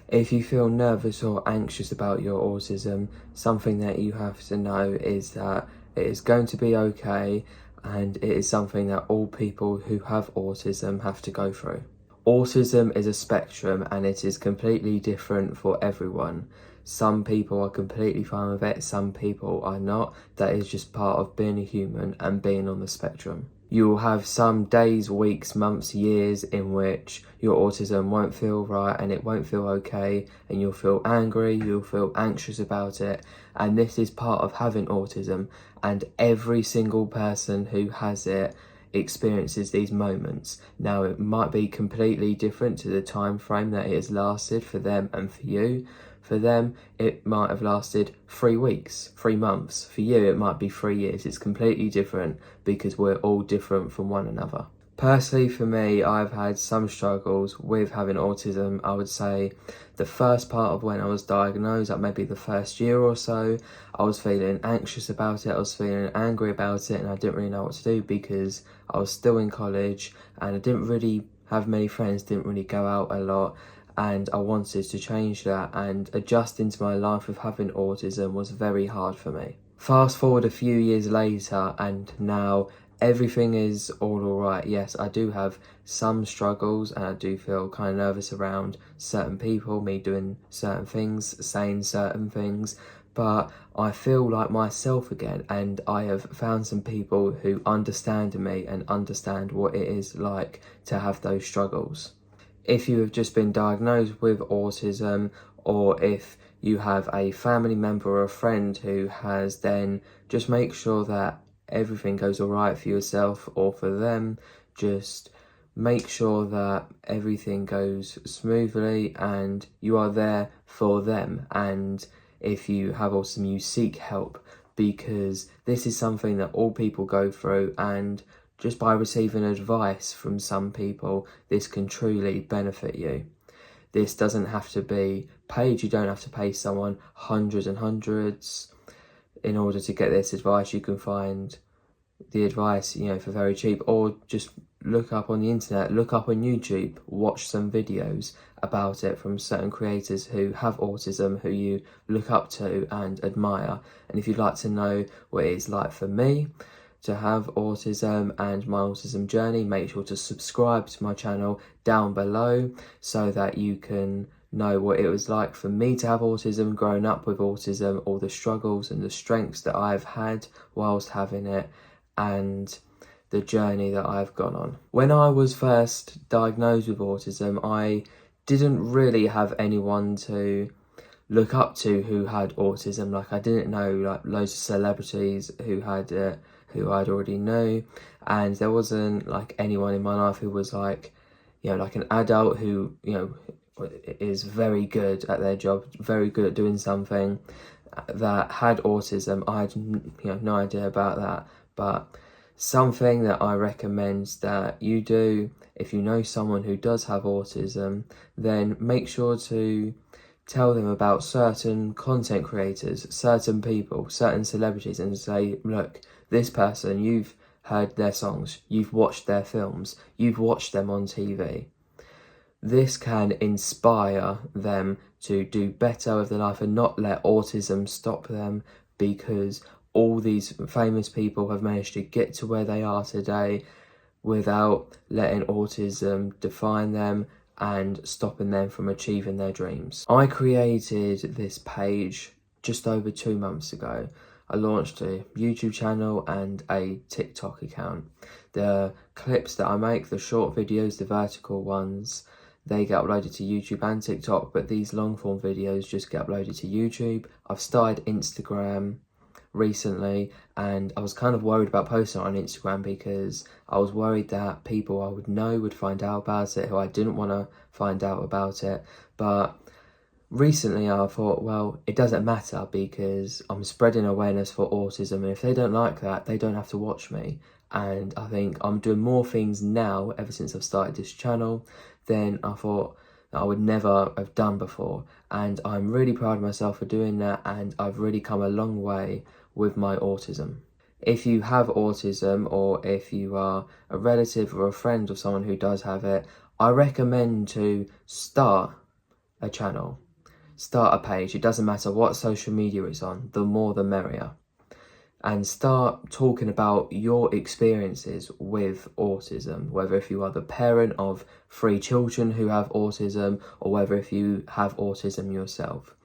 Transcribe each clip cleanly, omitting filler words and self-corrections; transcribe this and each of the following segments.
If you feel nervous or anxious about your autism, something that you have to know is that it is going to be okay, and it is something that all people who have autism have to go through. Autism is a spectrum and it is completely different for everyone. Some people are completely fine with it, some people are not. That is just part of being a human and being on the spectrum. You will have some days, weeks, months, years in which your autism won't feel right and it won't feel okay, and you'll feel angry, you'll feel anxious about it, and this is part of having autism, and every single person who has it experiences these moments. Now, it might be completely different to the time frame that it has lasted for them and for you. For them, it might have lasted 3 weeks, 3 months. For you, it might be 3 years. It's completely different because we're all different from one another. Personally, for me, I've had some struggles with having autism. I would say the first part of when I was diagnosed, like maybe the first year or so, I was feeling anxious about it, I was feeling angry about it, and I didn't really know what to do because I was still in college and I didn't really have many friends, didn't really go out a lot, and I wanted to change that, and adjusting to my life with having autism was very hard for me. Fast forward a few years later and now everything is all alright. Yes, I do have some struggles and I do feel kind of nervous around certain people, me doing certain things, saying certain things, but I feel like myself again, and I have found some people who understand me and understand what it is like to have those struggles. If you have just been diagnosed with autism, or if you have a family member or a friend who has, then just make sure that everything goes all right for yourself or for them. Just make sure that everything goes smoothly and you are there for them. And if you have autism, you seek help, because this is something that all people go through, and just by receiving advice from some people, this can truly benefit you. This doesn't have to be paid. You don't have to pay someone hundreds and hundreds in order to get this advice. You can find the advice, for very cheap, or just look up on the internet, look up on YouTube, watch some videos about it from certain creators who have autism, who you look up to and admire. And if you'd like to know what it is like for me to have autism and my autism journey, make sure to subscribe to my channel down below so that you can know what it was like for me to have autism, growing up with autism, all the struggles and the strengths that I've had whilst having it, and the journey that I've gone on. When I was first diagnosed with autism, I didn't really have anyone to look up to who had autism. Like, I didn't know like loads of celebrities who had it, who I'd already knew, and there wasn't like anyone in my life who was like, like an adult who, is very good at their job, very good at doing something, that had autism. I had no idea about that. But something that I recommend that you do, if you know someone who does have autism, then make sure to tell them about certain content creators, certain people, certain celebrities, and say, look, this person, you've heard their songs, you've watched their films, you've watched them on TV. This can inspire them to do better with their life and not let autism stop them, because all these famous people have managed to get to where they are today without letting autism define them and stopping them from achieving their dreams. I created this page just over 2 months ago. I launched a YouTube channel and a TikTok account. The clips that I make, the short videos, the vertical ones, they get uploaded to YouTube and TikTok, but these long form videos just get uploaded to YouTube. I've started Instagram recently, and I was kind of worried about posting on Instagram because I was worried that people I would know would find out about it who I didn't want to find out about it. But recently I thought, well, it doesn't matter because I'm spreading awareness for autism, and if they don't like that, they don't have to watch me. And I think I'm doing more things now ever since I've started this channel than I thought that I would never have done before, and I'm really proud of myself for doing that, and I've really come a long way with my autism. If you have autism, or if you are a relative or a friend of someone who does have it, I recommend to start a channel, start a page. It doesn't matter what social media it's on, the more the merrier. And start talking about your experiences with autism, whether if you are the parent of 3 children who have autism or whether if you have autism yourself.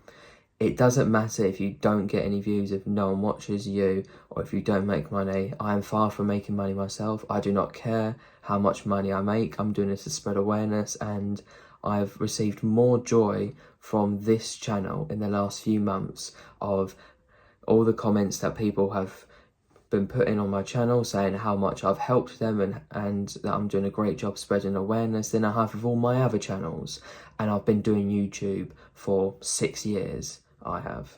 It doesn't matter if you don't get any views, if no one watches you, or if you don't make money. I am far from making money myself. I do not care how much money I make. I'm doing this to spread awareness, and I've received more joy from this channel in the last few months of all the comments that people have been putting on my channel saying how much I've helped them and that I'm doing a great job spreading awareness than I have with all my other channels. And I've been doing YouTube for 6 years, I have.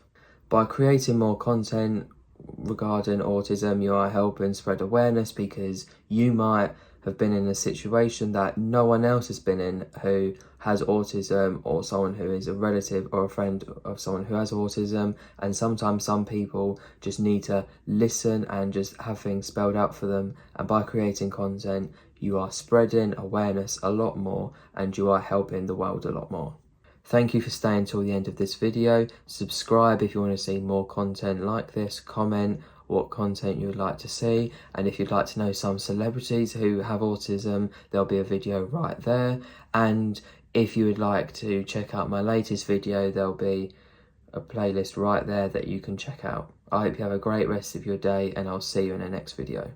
By creating more content regarding autism, you are helping spread awareness, because you might have been in a situation that no one else has been in who has autism, or someone who is a relative or a friend of someone who has autism. And sometimes some people just need to listen and just have things spelled out for them. And by creating content, you are spreading awareness a lot more, and you are helping the world a lot more. Thank you for staying till the end of this video. Subscribe if you want to see more content like this. Comment what content you would like to see, and if you'd like to know some celebrities who have autism, there'll be a video right there. And if you would like to check out my latest video, there'll be a playlist right there that you can check out. I hope you have a great rest of your day, and I'll see you in the next video.